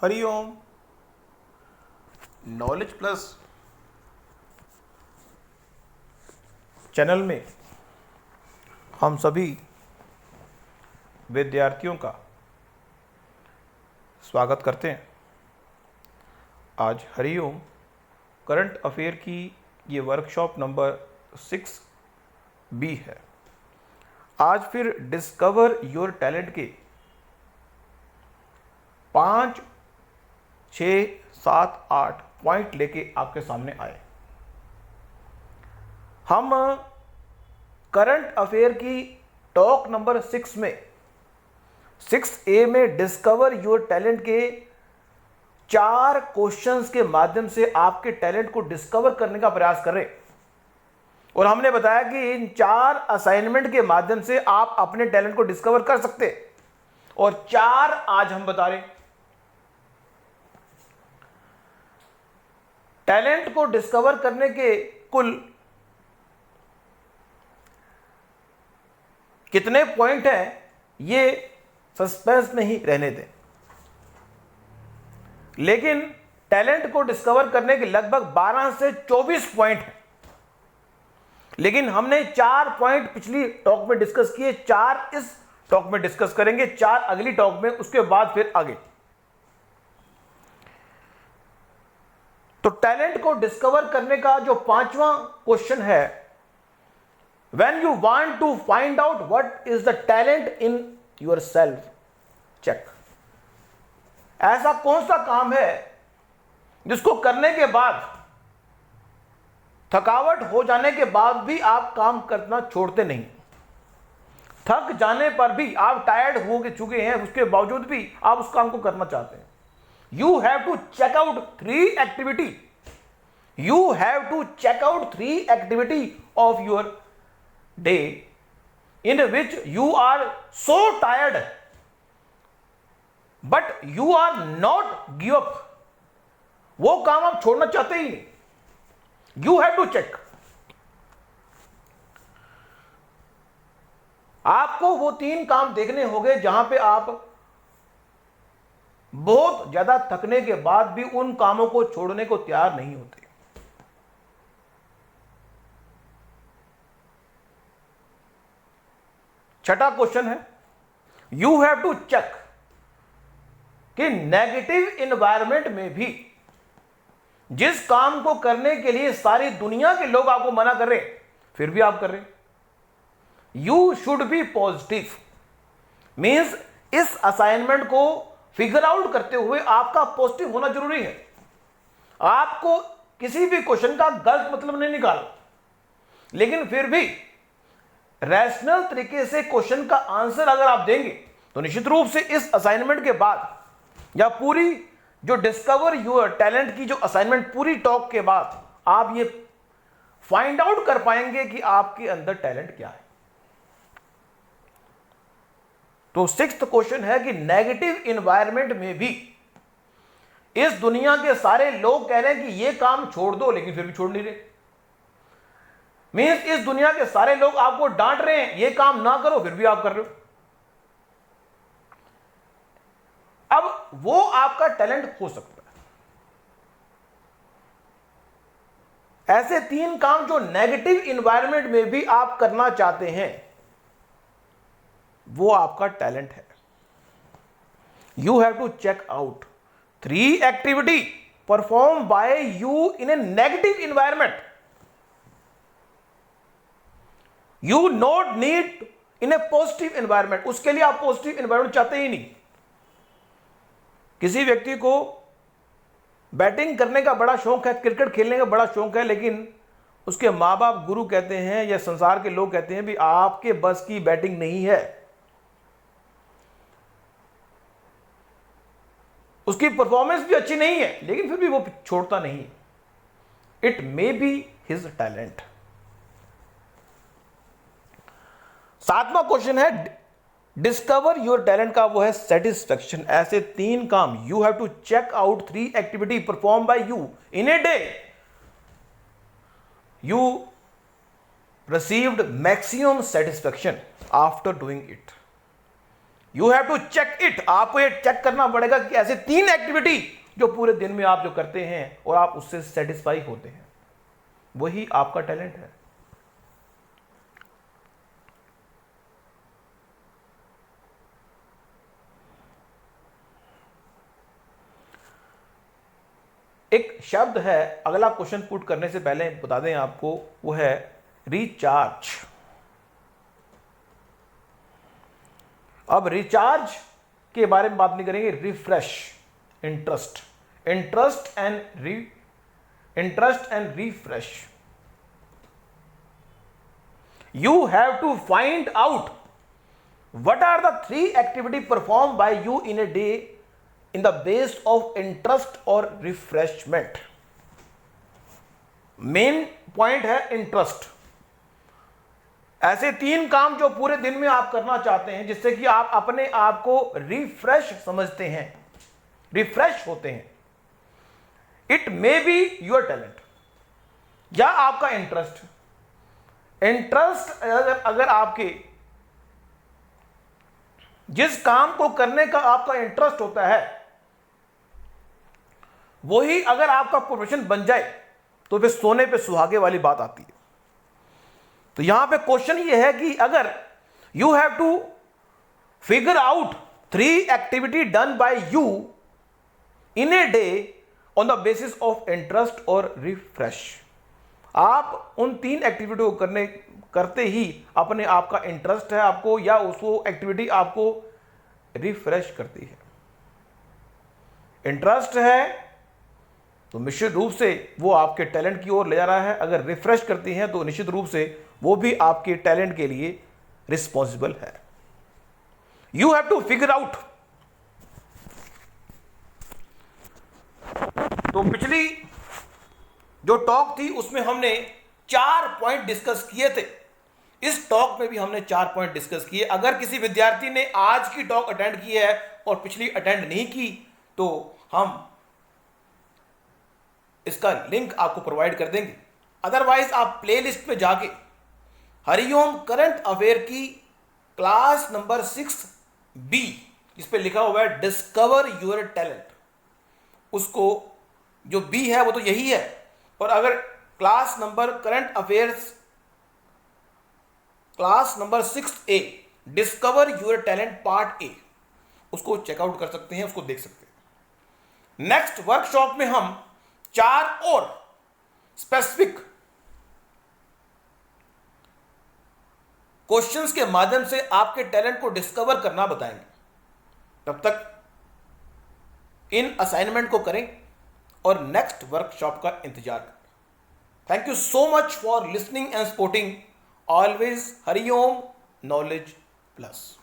Hariom. Knowledge plus channel में हम सभी विद्यार्थियों का स्वागत करते हैं। आज हरिओम करंट अफेयर की ये वर्कशॉप नंबर 6B है। आज फिर डिस्कवर योर टैलेंट के 5, 6, 7, 8 पॉइंट लेके आपके सामने आए। हम करंट अफेयर की टॉक नंबर 6 में 6A में डिस्कवर योर टैलेंट के 4 क्वेश्चंस के माध्यम से आपके टैलेंट को डिस्कवर करने का प्रयास कर रहे हैं। और हमने बताया कि इन 4 असाइनमेंट के माध्यम से आप अपने टैलेंट को डिस्कवर कर सकते हैं। और 4 आज हम बता रहे हैं। टैलेंट को डिस्कवर करने के कुल कितने पॉइंट हैं ये सस्पेंस में ही रहने दें। लेकिन टैलेंट को डिस्कवर करने के लगभग 12 से 24 पॉइंट हैं। लेकिन हमने 4 पॉइंट पिछली टॉक में डिस्कस किए, 4 इस टॉक में डिस्कस करेंगे, 4 अगली टॉक में, उसके बाद फिर आगे। तो टैलेंट को डिस्कवर करने का जो 5वां क्वेश्चन है, when you want to find out what is the talent in yourself, check. ऐसा कौन सा काम है जिसको करने के बाद, थकावट हो जाने के बाद भी आप काम करना छोड़ते नहीं। थक जाने पर भी आप टायर्ड हो चुके हैं, उसके बावजूद भी आप उस काम को करना चाहते हैं। You have to check out 3 activity. You have to check out 3 activity of your day in which you are so tired, but you are not give up. वो काम आप छोड़ना चाहते ही नहीं। You have to check. आपको वो 3 काम देखने होंगे जहां पे आप बहुत ज्यादा थकने के बाद भी उन कामों को छोड़ने को तैयार नहीं होते। छठा क्वेश्चन है, यू हैव टू चेक कि नेगेटिव एनवायरनमेंट में भी जिस काम को करने के लिए सारी दुनिया के लोग आपको मना कर रहे हैं, फिर भी आप कर रहे हैं। You should be positive means इस असाइनमेंट को फिगर आउट करते हुए आपका पॉजिटिव होना जरूरी है। आपको किसी भी क्वेश्चन का गलत मतलब नहीं निकालना, लेकिन फिर भी रैशनल तरीके से क्वेश्चन का आंसर अगर आप देंगे तो निश्चित रूप से इस असाइनमेंट के बाद या पूरी जो डिस्कवर योर टैलेंट की जो असाइनमेंट पूरी टॉक के बाद आप ये फाइंड आउट कर पाएंगे कि आपके अंदर टैलेंट क्या है। तो 6th क्वेश्चन है कि नेगेटिव एनवायरनमेंट में भी इस दुनिया के सारे लोग कह रहे हैं कि ये काम छोड़ दो, लेकिन फिर भी छोड़ नहीं रहे। मींस इस दुनिया के सारे लोग आपको डांट रहे हैं ये काम ना करो, फिर भी आप कर रहे हो। अब वो आपका टैलेंट हो सकता है। ऐसे 3 काम जो नेगेटिव एनवायरनमेंट में भी आप करना चाहते हैं, वो आपका टैलेंट है। You have to check out 3 activity perform by you in a negative environment. You not need in a positive environment. उसके लिए आप पॉजिटिव एनवायरनमेंट चाहते ही नहीं। किसी व्यक्ति को बैटिंग करने का बड़ा शौक है, क्रिकेट खेलने का बड़ा शौक है, लेकिन उसके मां बाप, गुरु कहते हैं या संसार के लोग कहते हैं भी आपके बस की बैटिंग नहीं है, उसकी परफॉर्मेंस भी अच्छी नहीं है, लेकिन फिर भी वो छोड़ता नहीं। It may be his talent. 7वां क्वेश्चन है डिस्कवर योर टैलेंट का, वो है सेटिस्फैक्शन। ऐसे 3 काम, you have to check out 3 activity perform by you in a day you received maximum satisfaction after doing it. You have to check it, आपको ये check करना पड़ेगा कि ऐसे 3 एक्टिविटी जो पूरे दिन में आप जो करते हैं और आप उससे सेटिस्फाई होते हैं, वही आपका टैलेंट है। एक शब्द है, अगला क्वेश्चन पुट करने से पहले बता दें आपको, वो है रिचार्ज। अब रिचार्ज के बारे में बात नहीं करेंगे, refresh, interest, interest and refresh. You have to find out what are the 3 activity perform by you in a day in the base of interest और रिफ्रेशमेंट। मेन पॉइंट है इंटरेस्ट। ऐसे 3 काम जो पूरे दिन में आप करना चाहते हैं जिससे कि आप अपने आप को रिफ्रेश समझते हैं, रिफ्रेश होते हैं। It may be your talent या आपका इंटरेस्ट। इंटरेस्ट अगर आपके जिस काम को करने का आपका इंटरेस्ट होता है वही अगर आपका प्रोफेशन बन जाए तो फिर सोने पे सुहागे वाली बात आती है। तो यहां पे क्वेश्चन ये है कि अगर you have to figure out 3 activity done by you in a day on the basis of interest और रिफ्रेश, आप उन 3 एक्टिविटी को करते ही अपने आप का इंटरेस्ट है आपको या उसको एक्टिविटी आपको रिफ्रेश करती है। इंटरेस्ट है तो निश्चित रूप से वो आपके टैलेंट की ओर ले जा रहा है, अगर रिफ्रेश करती हैं तो निश्चित रूप से वो भी आपके टैलेंट के लिए रिस्पॉन्सिबल है। You have to figure out. तो पिछली जो टॉक थी उसमें हमने 4 पॉइंट डिस्कस किए थे, इस टॉक में भी हमने 4 पॉइंट डिस्कस किए। अगर किसी विद्यार्थी ने आज की टॉक अटेंड की है और पिछली अटेंड नहीं की तो हम इसका लिंक आपको प्रोवाइड कर देंगे, अदरवाइज आप प्लेलिस्ट पे जाके हरिओम करंट अफेयर की क्लास नंबर 6B जिस पे लिखा हुआ है डिस्कवर योर टैलेंट, उसको जो B है वो तो यही है, और अगर class number current affairs class number 6A discover your talent part A, उसको चेकआउट कर सकते हैं, उसको देख सकते हैं। नेक्स्ट वर्कशॉप में हम 4 और स्पेसिफिक क्वेश्चंस के माध्यम से आपके टैलेंट को डिस्कवर करना बताएंगे। तब तक इन असाइनमेंट को करें और नेक्स्ट वर्कशॉप का इंतजार करें। Thank you so much for listening and supporting always Hariom knowledge plus.